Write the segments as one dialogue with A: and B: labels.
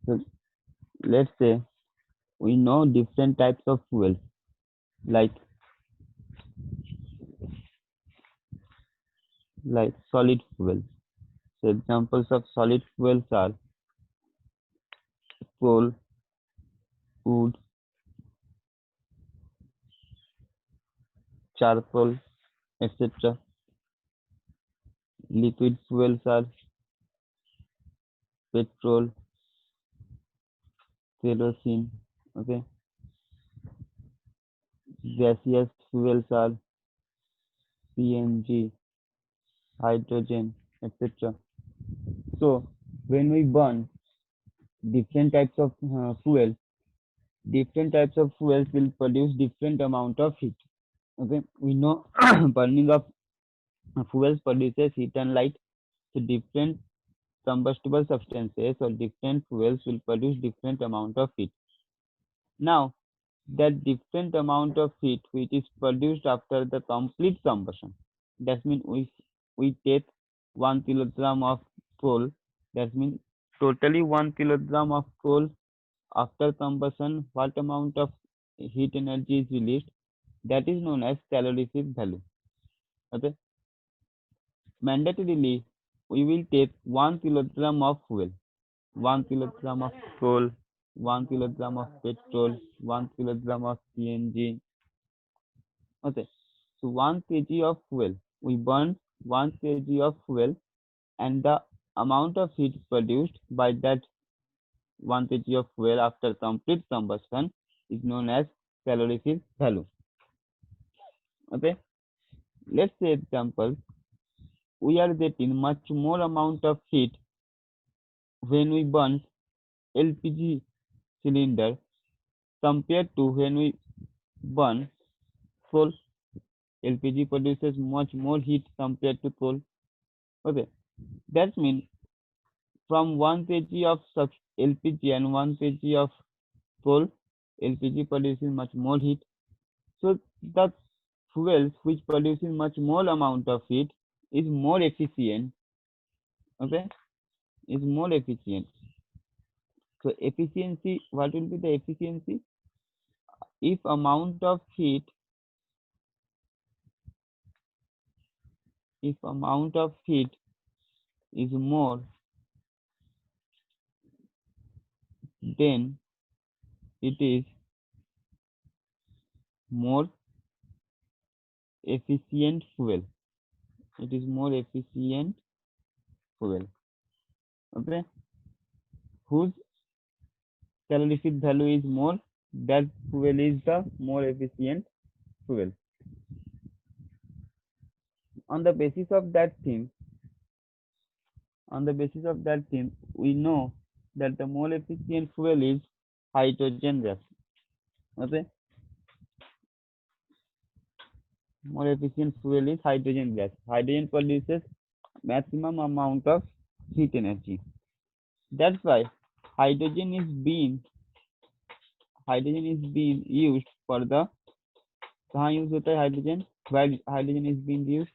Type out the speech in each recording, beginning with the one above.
A: So let's say we know different types of fuels like solid fuels. So examples of solid fuels are coal, wood, charcoal, etc. Liquid fuels are petrol, kerosene. Okay. Gaseous fuels are CNG, hydrogen, etc. So when we burn different types of fuels, different types of fuels will produce different amount of heat. Okay, we know burning of fuels produces heat and light. So different combustible substances or different fuels will produce different amount of heat. Now, that different amount of heat which is produced after the complete combustion. That means we take 1 kilogram of coal. That means totally 1 kilogram of coal after combustion. What amount of heat energy is released? That is known as calorific value. Okay. Mandatorily, we will take 1 kilogram of fuel, 1 kilogram of coal, 1 kilogram of petrol, 1 kilogram of CNG. Okay, so 1 kg of fuel, we burn 1 kg of fuel, and the amount of heat produced by that 1 kg of fuel after complete combustion is known as calorific value. Okay, let's say example, we are getting much more amount of heat when we burn LPG cylinder compared to when we burn coal. LPG produces much more heat compared to coal. Okay, that means from 1 kg of LPG and 1 kg of coal, LPG produces much more heat. So the fuels which produces much more amount of heat is more efficient. Okay, is more efficient. So efficiency, what will be the efficiency? If amount of heat is more, then it is more efficient fuel. It is more efficient fuel. Okay, whose calorific value is more, that fuel is the more efficient fuel. On the basis of that thing, we know that the more efficient fuel is hydrogen gas. Okay, more efficient fuel is hydrogen gas. Hydrogen produces maximum amount of heat energy. That's why hydrogen is being used for the, कहाँ use होता है hydrogen, while hydrogen is being used?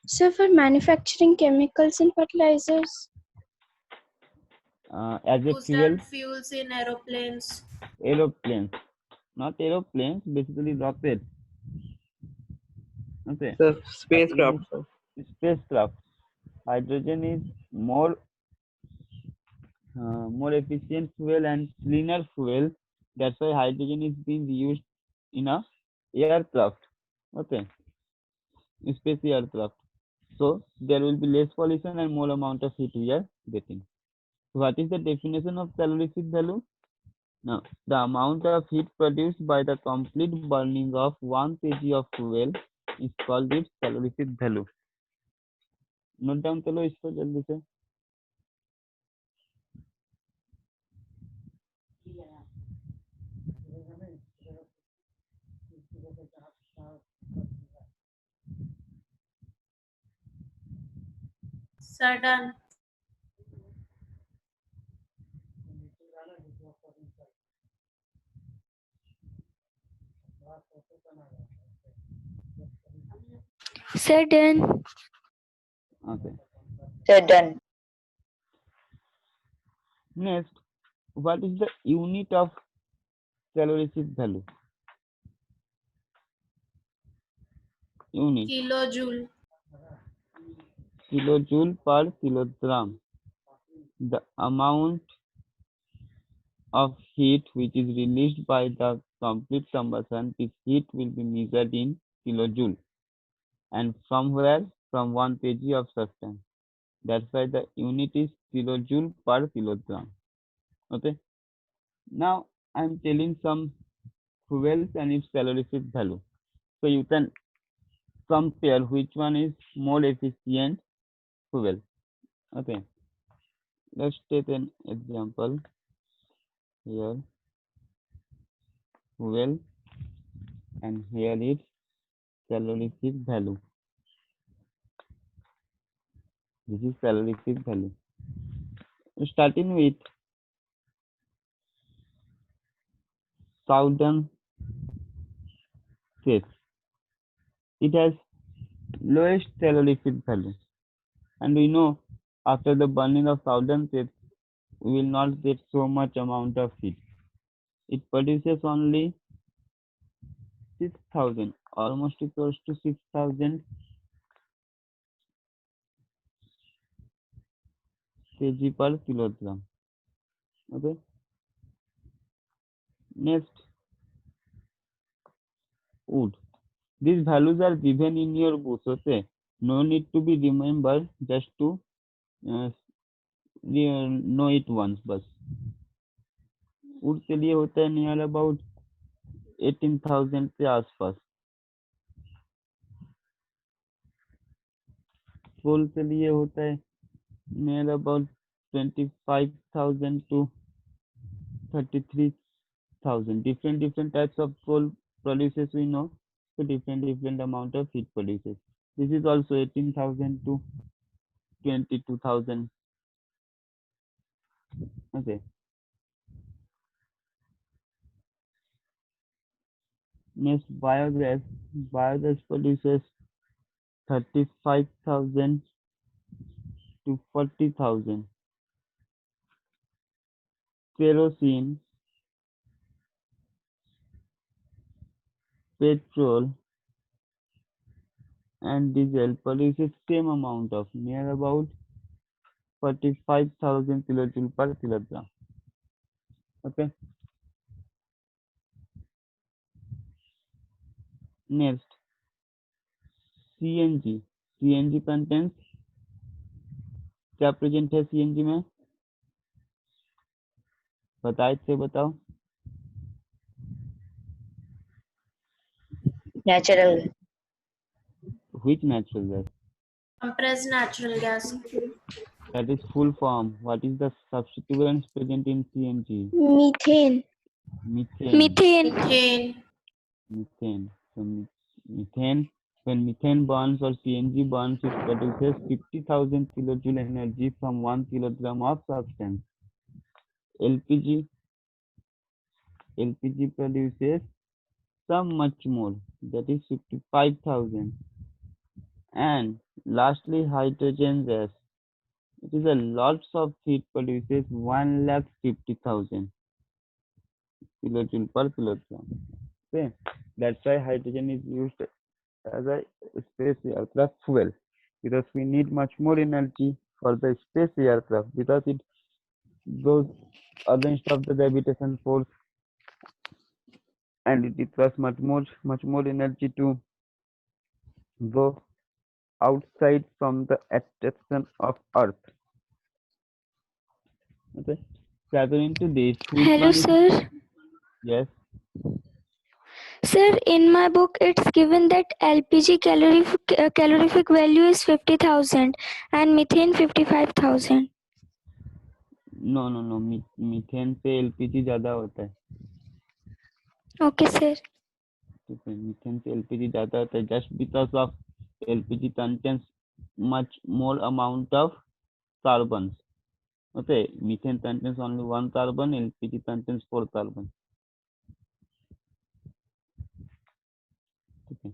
B: So for manufacturing chemicals and fertilizers.
A: As a
C: Use
A: fuel.
C: that fuels in aeroplanes.
A: Aeroplanes, not aeroplanes, basically rockets. Okay.
D: The spacecraft.
A: Spacecraft. Hydrogen is more efficient fuel and cleaner fuel. That's why hydrogen is being used in a aircraft. Okay, space aircraft. So there will be less pollution and more amount of heat we are getting. What is the definition of calorific value? Now, the amount of heat produced by the complete burning of 1 kg of fuel is called its calorific value. Note down करो इसको जल्दी से.
C: Sir, done.
B: Sir, done.
A: Okay.
D: Sir, done.
A: Next, what is the unit of calorific value? Unit.
C: Kilojoule.
A: Kilojoule per kilogram. The amount of heat which is released by the complete combustion, this heat will be measured in kilojoule. And from where? From 1 kg of substance. That's why the unit is kilojoule per kilogram. Okay. Now I'm telling some fuels and its calorific value. So you can compare which one is more efficient fuel. Okay. Let's take an example here. Fuel, and here is calorific value. This is calorific value. Starting with southern states, it has lowest calorific value, and we know after the burning of southern states, we will not get so much amount of heat. It produces only 6,000, almost equals to 6,000 kg per kilogram. Okay. Next, wood. These values are given in your books. Okay. No need to be remembered, just to know it once बस. Would के लिए होता है near about 18,000 के आसपास. कोल के लिए होता है near about 25,000 to 33,000. Different types of coal produces, we know, so different amount of heat produces. This is also 18,000 to 22,000. Okay. Next, biogas. Biogas produces 35,000 to 40,000. Kerosene, petrol, and diesel produces same amount of near about 45,000 kilojoule per kilogram. Okay. Next, CNG. CNG contains, क्या present है CNG में? बताओ.
D: Natural.
A: Which natural gas?
C: Compressed natural gas.
A: That is full form. What is the substituents present in CNG?
B: Methane.
A: Methane.
B: Methane.
C: Methane.
A: So methane, when methane burns or CNG burns, it produces 50,000 kilojoule energy from 1 kilogram of substance. LPG produces some much more, that is 55,000. And lastly, hydrogen gas. It is a lots of heat, produces 150,000 kilojoule per kilogram. Okay, that's why hydrogen is used as a space aircraft fuel, because we need much more energy for the space aircraft, because it goes against of the gravitation force, and it requires much more energy to go outside from the attraction of Earth. Okay, so according to this, which
B: Hello,
A: one is-
B: sir.
A: Yes.
B: Sir, in my book, it's given that LPG calorific value is 50,000 and methane 55,000.
A: No, methane से LPG ज्यादा होता है.
B: Okay, sir.
A: ठीक है, methane से LPG ज्यादा होता है, just because of LPG contains much more amount of carbons. Okay, methane contains only 1 carbon, LPG contains 4 carbon. Okay.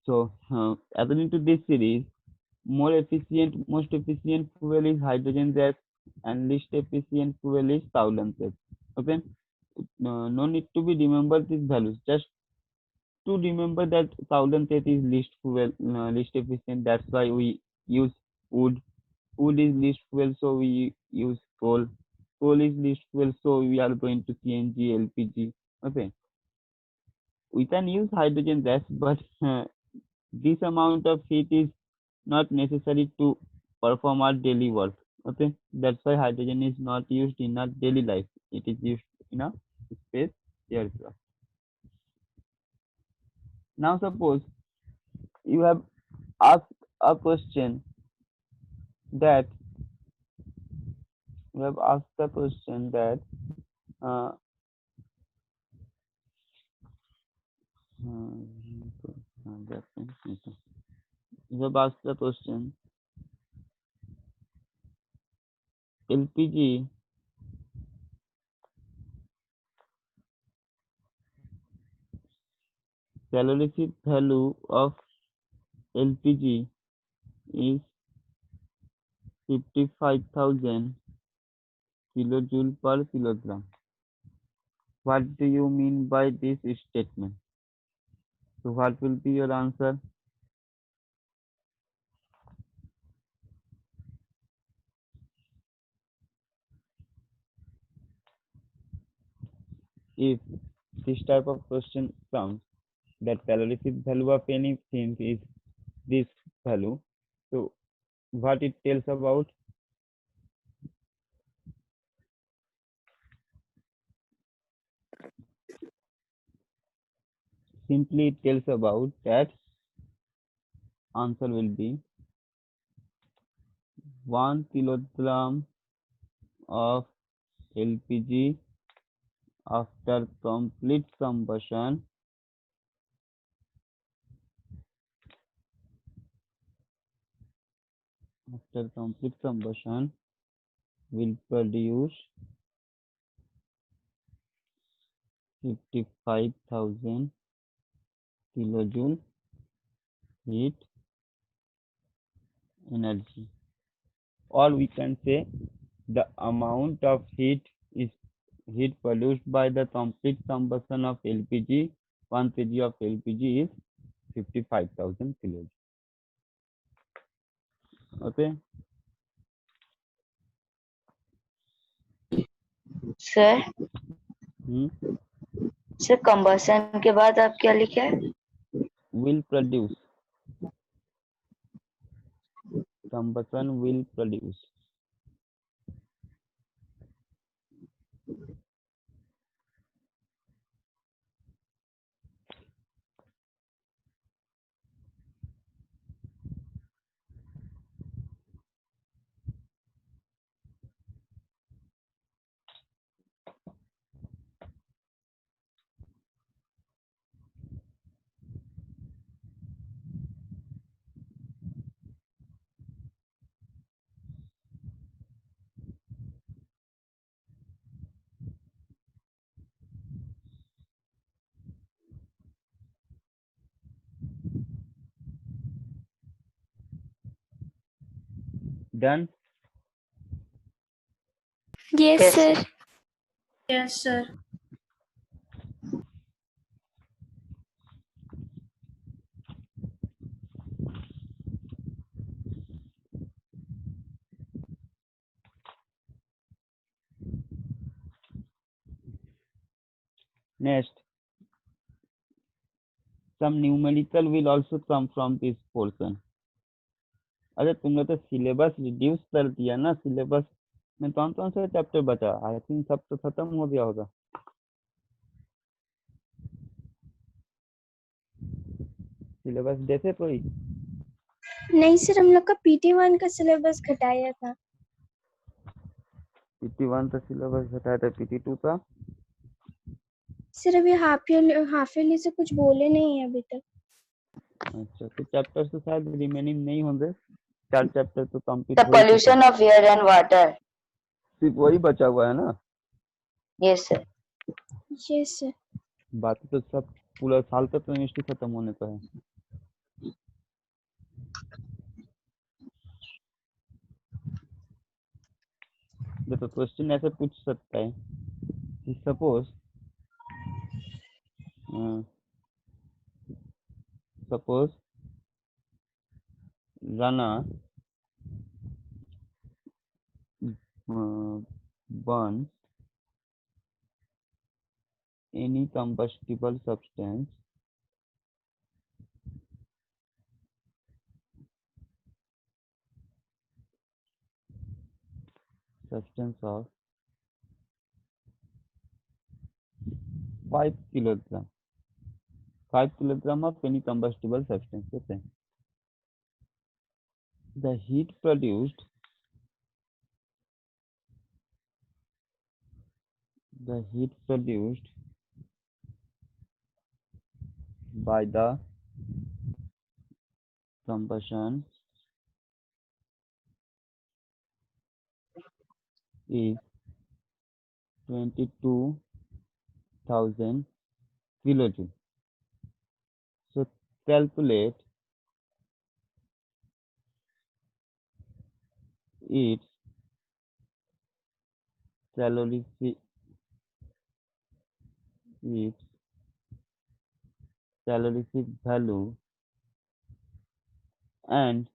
A: So according to this series, most efficient fuel is hydrogen gas, and least efficient fuel is Saulan gas. Okay, no need to be remember these values. Just to remember that Saulan gas is least fuel, least efficient. That's why we use wood. Wood is least fuel, so we use coal. Coal is least fuel, so we are going to CNG, LPG. Okay, we can use hydrogen gas, but this amount of heat is not necessary to perform our daily work. Okay, that's why hydrogen is not used in our daily life. It is used in a space aircraft. Now suppose you have asked a question that uh, you have asked the question LPG calorific value of LPG is 55,000 kilojoule per kilogram. What do you mean by this statement? So what will be your answer? If this type of question comes, that calorific value of anything is this value, so what it tells about? Simply it tells about that answer will be 1 kilogram of LPG after complete combustion will produce 55,000 kilojoule heat energy, or we can say the amount of heat produced by the complete combustion of LPG. 1 kg of LPG is 55,000 kilojoule. Okay.
D: Sir
A: Hmm?
D: Sir combustion के बाद आप क्या लिखे हैं?
A: Will produce. Combustion will produce. Done?
B: Yes,
D: Yes,
B: sir.
D: sir.
C: Yes, sir.
A: Next, some numerical will also come from this portion. अरे तुमने तो syllabus reduce कर दिया ना, सिलेबस में कौन सा चैप्टर बचा? आई थिंक सब तो खत्म हो गया होगा। सिलेबस देखे कोई?
E: नहीं सर, हम लोग का PT1 का सिलेबस घटाया था।
A: PT1 का सिलेबस घटाया था, PT2 का?
E: सर अभी हाफ ईयरली से कुछ बोले नहीं है अभी तक।
A: अच्छा, तो चैप्टर तो शायद रिमेनिंग नहीं होंगे, 4 चैप्टर तो कंप्लीट
D: The
A: हो ही चुके हैं।
D: pollution of air and water.
A: सिर्फ वही बचा हुआ है ना?
D: Yes, sir.
E: Yes sir.
A: बाकी तो सब पूरा साल का केमिस्ट्री खत्म होने का है। देखो क्वेश्चन ऐसे पूछ सकता है कि suppose suppose Rana burns any combustible substance of 5 kilogram 5 kilogram of any combustible substance. Okay. The heat produced by the combustion is 22,000 kilojoule. So calculate its calorific its calorific value and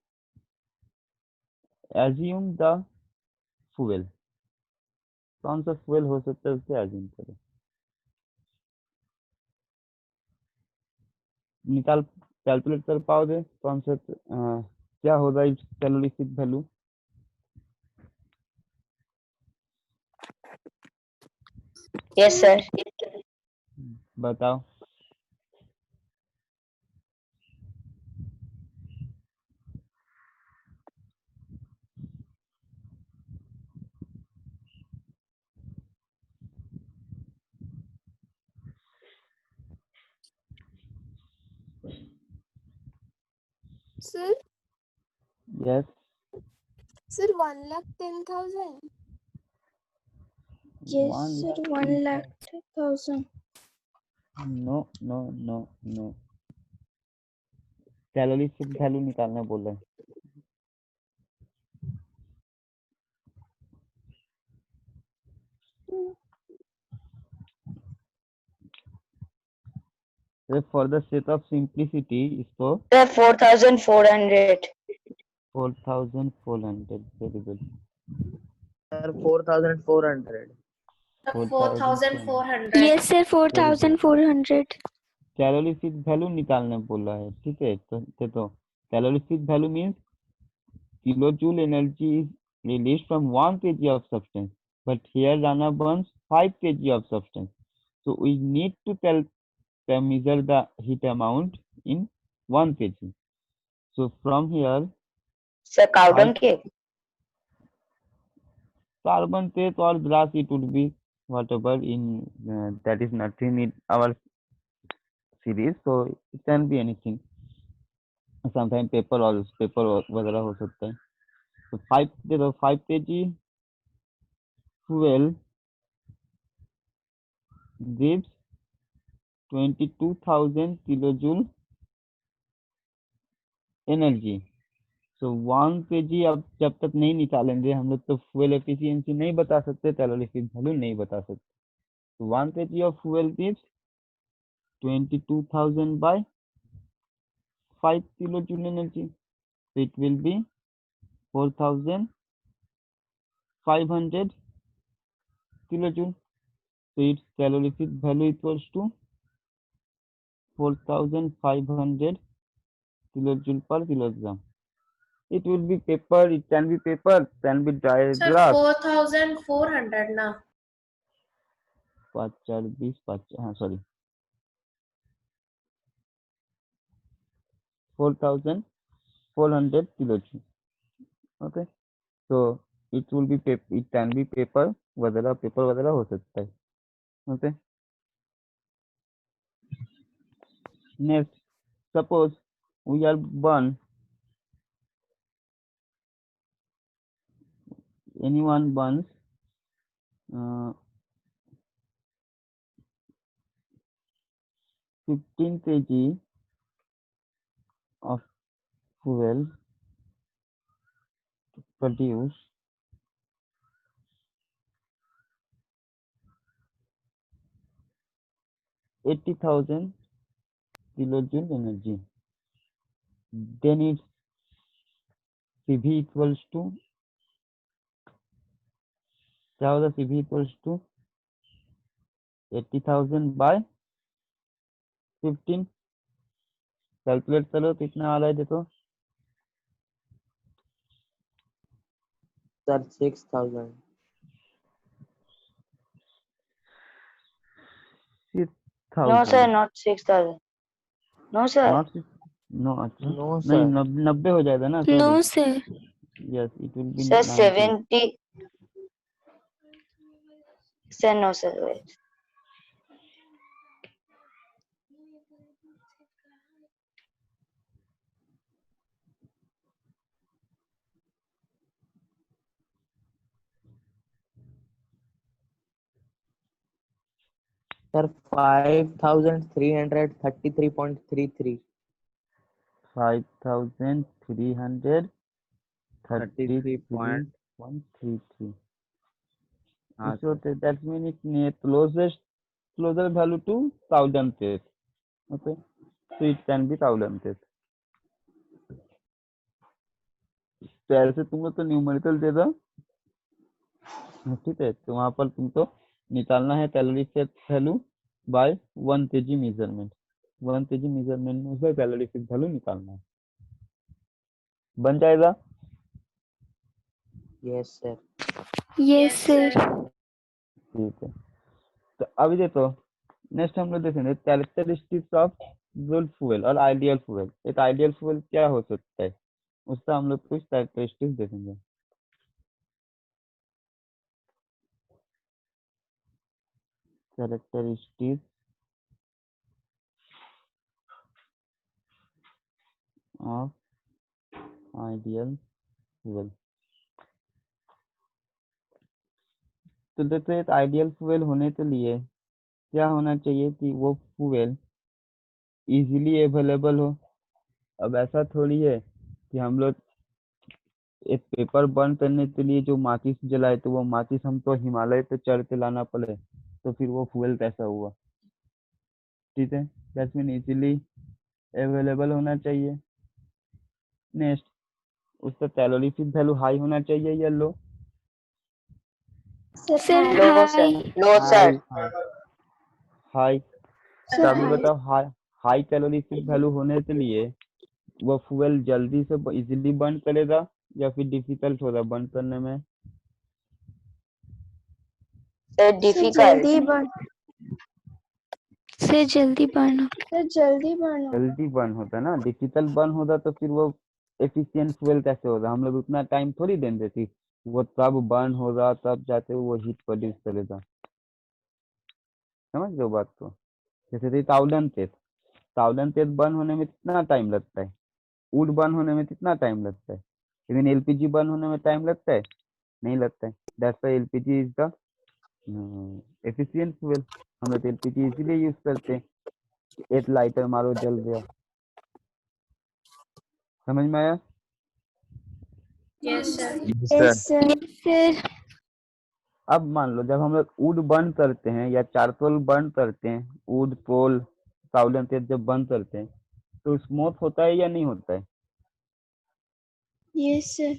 A: assume the fuel. कौन सा fuel हो सकता है उससे assume करो. निकाल calculate कर पाओगे कौन सा क्या होगा इस कैलोरीफिक वैल्यू.
D: Yes sir.
A: बताओ.
E: Sir,
A: yes.
E: sir, 1,10,000. Yes, sir, 1,10,000.
A: No no no no. Calorific value निकालना बोला है. For the sake of simplicity इसको
D: sir 4,400.
A: 4,400. Very good.
F: Sir, 4,400.
C: 4,400.
B: Yes, sir, 4,400.
A: Calorific value निकालने बोला है. ठीक है. तो calorific value means kilojoule energy is released from 1 kg of substance, but here Rana burns 5 kg of substance. So we need to measure the heat amount in 1 kg. So from here,
D: sir cow dung के.
A: carbon tape or brass, it would be whatever in that is nothing in our series. So it can be anything. Sometimes paper वगैरह हो सकता है. So 5 kg fuel gives 22,000 kilojoule energy. So 1 kg अब जब तक नहीं निकालेंगे हम लोग तो फ्यूल एफिशिएंसी नहीं बता सकते, कैलोरीफिक वैल्यू नहीं बता सकते. तो 1 kg of fuel gives 22,000 by 5 kilojoule energy. So it will be 4,500 kilojoule. So its calorific value equals to 4,500 kilojoule per kilogram. It will be paper, it can be paper, can be dry
C: Sir,
A: glass.
C: 4,400 ना.
A: 5 4 20 5 हाँ sorry 4,400 kilojoule. Okay. So it will be paper, it can be paper वगैरह हो सकता है. Okay. Next, suppose we are anyone burns 15 kg of fuel to produce 80,000 kilojoule energy. Then its CV equals to, क्या होगा CV equals to 80,000 by 15. Calculate करो कितना आ रहा है देखो.
F: Sir, 6,000.
A: 6,000.
D: No, sir, not 6,000. No, sir.
A: Not 6. No, अच्छा
F: No,
A: नहीं,
F: sir.
A: 90 हो जाएगा ना.
B: No,
A: Sorry.
B: sir.
A: Yes, it will be
D: Sir,
A: 90.
D: 70. Sir, no, sir. Wait.
F: Sir, 5,333.33.
A: 5,333.33.
F: हाँ
A: So
F: sir.
A: that means it's near closer value to 1,000th. Okay, so it can be 1,000th. तो ऐसे तुमको तो numerical दे दो, ठीक है. तो वहां पर तुमको निकालना है calorific value by 1 kg measurement. 1 kg measurement में उसका कैलोरीफिक वैल्यू निकालना है. बन जाएगा.
F: Yes, sir.
B: Yes, sir.
A: ठीक है. तो अभी देखो, नेक्स्ट हम लोग देखेंगे कैरेक्टरिस्टिक्स ऑफ ड्यूल फ्यूल और आइडियल फ्यूल. एक आइडियल फ्यूल क्या हो सकता है, उसका हम लोग कुछ कैरेक्टरिस्टिक्स देखेंगे. Characteristics of ideal fuel. तो देखो, एक आइडियल फ्यूल होने के लिए क्या होना चाहिए कि वो फ्यूल इजीली अवेलेबल हो. अब ऐसा थोड़ी है कि हम लोग एक पेपर बर्न करने के लिए जो माचिस जलाए, तो वो माचिस हमको हिमालय पे चढ़ के लाना पड़े, तो फिर वो फ्यूल कैसा हुआ. ठीक है, दैट मीन इजीली अवेलेबल होना चाहिए. नेक्स्ट, उसका कैलोरीफिक वैल्यू हाई होना चाहिए या लो.
E: Sir,
B: Sir,
D: Low, sir.
B: high.
D: Low, sir.
A: High.
E: Sir,
A: तो अभी
E: high.
A: बताओ, हाई कैलोरीफिक वैल्यू होने के लिए वो फ्यूल जल्दी से इजीली बर्न करेगा या फिर डिफिकल्ट होगा बर्न करने में.
D: Sir,
E: Sir,
D: difficult.
E: जल्दी बन.
B: Sir, जल्दी burn हो.
E: Sir, जल्दी बन.
A: जल्दी बर्न होता है ना. डिफिकल्ट बर्न होता तो फिर वो एफिशिएंट फ्यूल कैसे होगा. हम लोग उतना टाइम थोड़ी देंगे थी. वो तब बर्न होगा तब जाके वो हीट प्रोड्यूस करेगा. समझ लो बात को. जैसे थी 1000 बर्न होने में कितना टाइम लगता है. वुड बर्न होने में कितना टाइम लगता है. लेकिन एलपीजी बर्न होने में टाइम लगता है, नहीं लगता है. That's why LPG is the efficient fuel. हम लोग एलपीजी इसीलिए यूज करते हैं. एक लाइटर मारो जल गया. समझ में आया.
C: Yes, sir.
E: Yes, sir.
B: Yes, sir.
A: अब मान लो जब हम लोग वुड बर्न करते हैं या चारकोल बर्न करते हैं, वुड कोल 1000 जब बर्न करते हैं, तो स्मोथ होता है या नहीं होता है.
E: Yes, sir.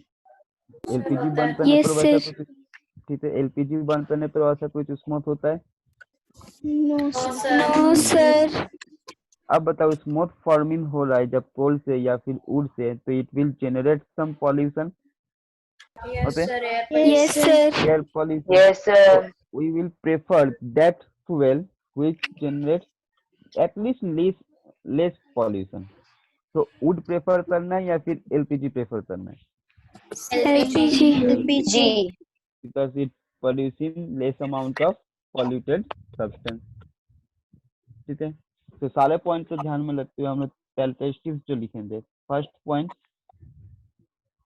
A: एलपीजी
C: होता
A: बर्न
C: है.
A: करने
B: Yes,
A: पर वैसा
B: sir.
A: कुछ. ठीक है, एलपीजी बर्न करने पर वैसा कुछ स्मोथ होता है.
E: No,
C: No,
E: sir.
C: sir.
B: No, sir.
A: अब बताओ, स्मोथ फॉर्मिंग हो रहा है जब कोल से या फिर वुड से, तो it will generate some pollution.
C: Yes,
A: Okay.
C: sir. Air
B: Yes,
C: pollution.
B: sir.
A: Air pollution.
D: Yes, sir.
A: we will prefer that fuel which generates at least less pollution. तो वुड प्रेफर करना है या फिर एलपीजी प्रेफर करना है.
B: LPG.
E: LPG.
D: G.
A: Because it producing less amount of polluted substance. ठीक है, तो सारे पॉइंट को ध्यान में रखते हुए हम लोग कैरेक्टरिस्टिक्स जो लिखेंगे. First point,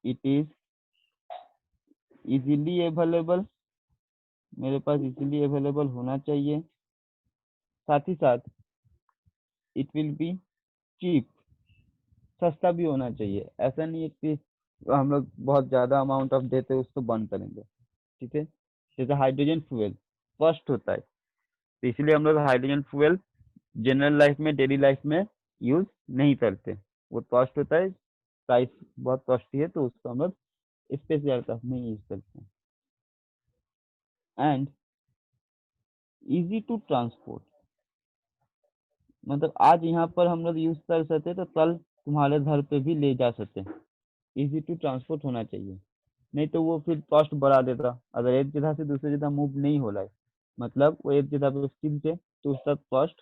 A: it is easily available. मेरे पास इजीली अवेलेबल होना चाहिए. साथ ही साथ इट विल बी चीप. सस्ता भी होना चाहिए. ऐसा नहीं है कि हम लोग बहुत ज्यादा अमाउंट ऑफ देते उसको बंद करेंगे. ठीक है, जैसे हाइड्रोजन फ्यूल कॉस्ट होता है, तो इसलिए हम लोग हाइड्रोजन फ्यूल जनरल लाइफ में, डेली लाइफ में यूज नहीं करते। वो कॉस्ट होता है, प्राइस बहुत कॉस्टली है तो उसको हम लोग स्पेस एयरक्राफ्ट में यूज करते हैं। एंड इजी टू ट्रांसपोर्ट, मतलब आज यहाँ पर हम लोग यूज कर सकते तो कल तुम्हारे घर पे भी ले जा सकते। इजी टू ट्रांसपोर्ट होना चाहिए, नहीं तो वो फिर कॉस्ट बढ़ा देता। अगर एक जगह से दूसरी जगह मूव नहीं हो रहा है, मतलब वो एक जगह पे स्थिर है, तो उसका कॉस्ट